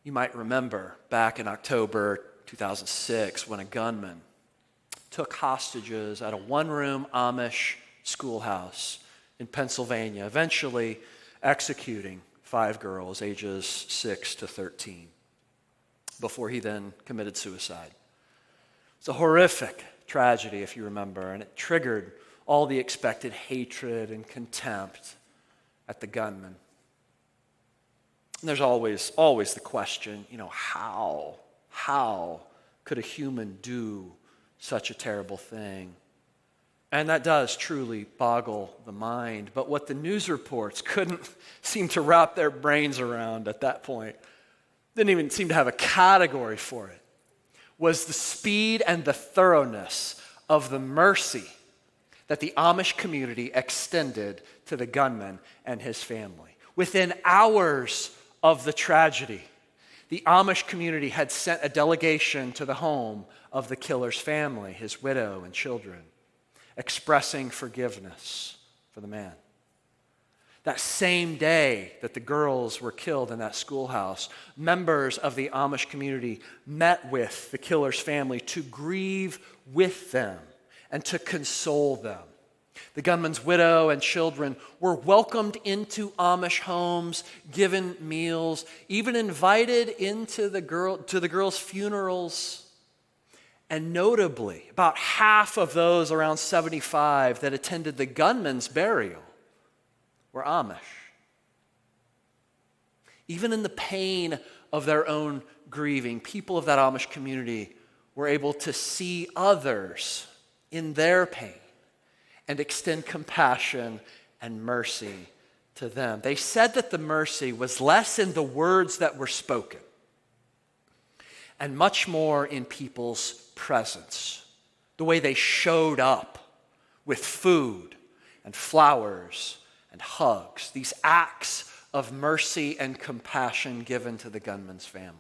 You might remember back in October 2006 when a gunman took hostages at a one-room Amish schoolhouse in Pennsylvania, eventually executing 5 girls ages 6 to 13 before he then committed suicide. It's a horrific tragedy, if you remember, and it triggered all the expected hatred and contempt at the gunman. And there's always the question, how could a human do such a terrible thing? And that does truly boggle the mind. But what the news reports couldn't seem to wrap their brains around at that point, didn't even seem to have a category for it, was the speed and the thoroughness of the mercy that the Amish community extended to the gunman and his family. Within hours of the tragedy, the Amish community had sent a delegation to the home of the killer's family, his widow and children, expressing forgiveness for the man. That same day that the girls were killed in that schoolhouse, members of the Amish community met with the killer's family to grieve with them and to console them. The gunman's widow and children were welcomed into Amish homes, given meals, even invited into the girls' funerals. And notably, about half of those around 75 that attended the gunman's burial were Amish. Even in the pain of their own grieving, people of that Amish community were able to see others in their pain and extend compassion and mercy to them. They said that the mercy was less in the words that were spoken and much more in people's presence, the way they showed up with food and flowers and hugs, these acts of mercy and compassion given to the gunman's family.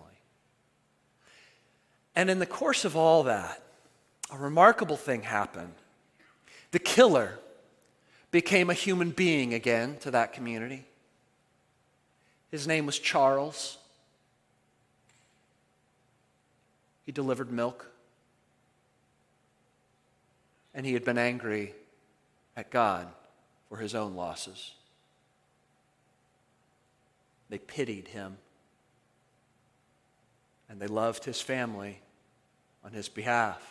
And in the course of all that, a remarkable thing happened. The killer became a human being again to that community. His name was Charles. He delivered milk. And he had been angry at God for his own losses. They pitied him. And they loved his family on his behalf.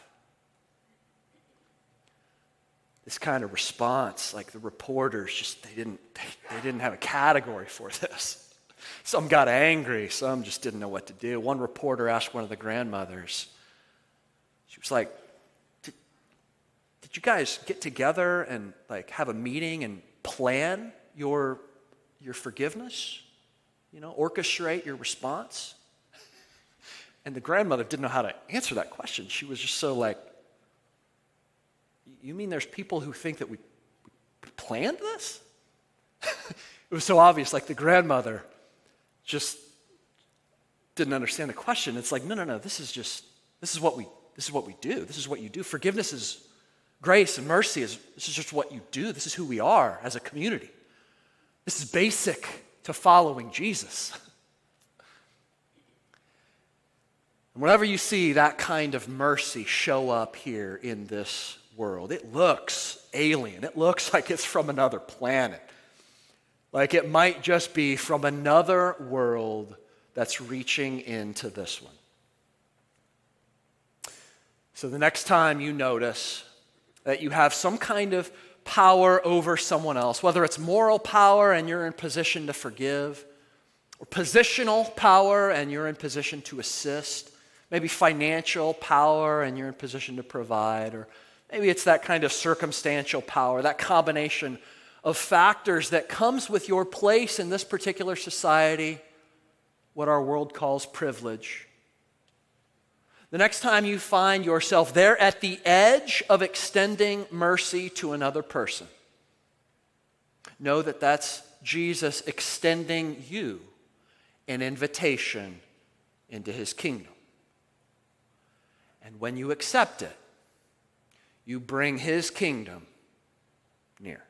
This kind of response, like the reporters, they didn't have a category for this. Some got angry, some just didn't know what to do. One reporter asked one of the grandmothers, she was like, did you guys get together and have a meeting and plan your forgiveness? Orchestrate your response? And the grandmother didn't know how to answer that question. She was just so you mean there's people who think that we planned this? It was so obvious, the grandmother just didn't understand the question. It's no, this is what we do. This is what you do. Forgiveness is grace, and mercy this is just what you do. This is who we are as a community. This is basic to following Jesus. And whenever you see that kind of mercy show up here in this world, it looks alien. It looks like it's from another planet. Like it might just be from another world that's reaching into this one. So the next time you notice that you have some kind of power over someone else, whether it's moral power and you're in position to forgive, or positional power and you're in position to assist, maybe financial power and you're in position to provide, or maybe it's that kind of circumstantial power, that combination of factors that comes with your place in this particular society, what our world calls privilege. The next time you find yourself there at the edge of extending mercy to another person, know that that's Jesus extending you an invitation into his kingdom. And when you accept it, you bring his kingdom near.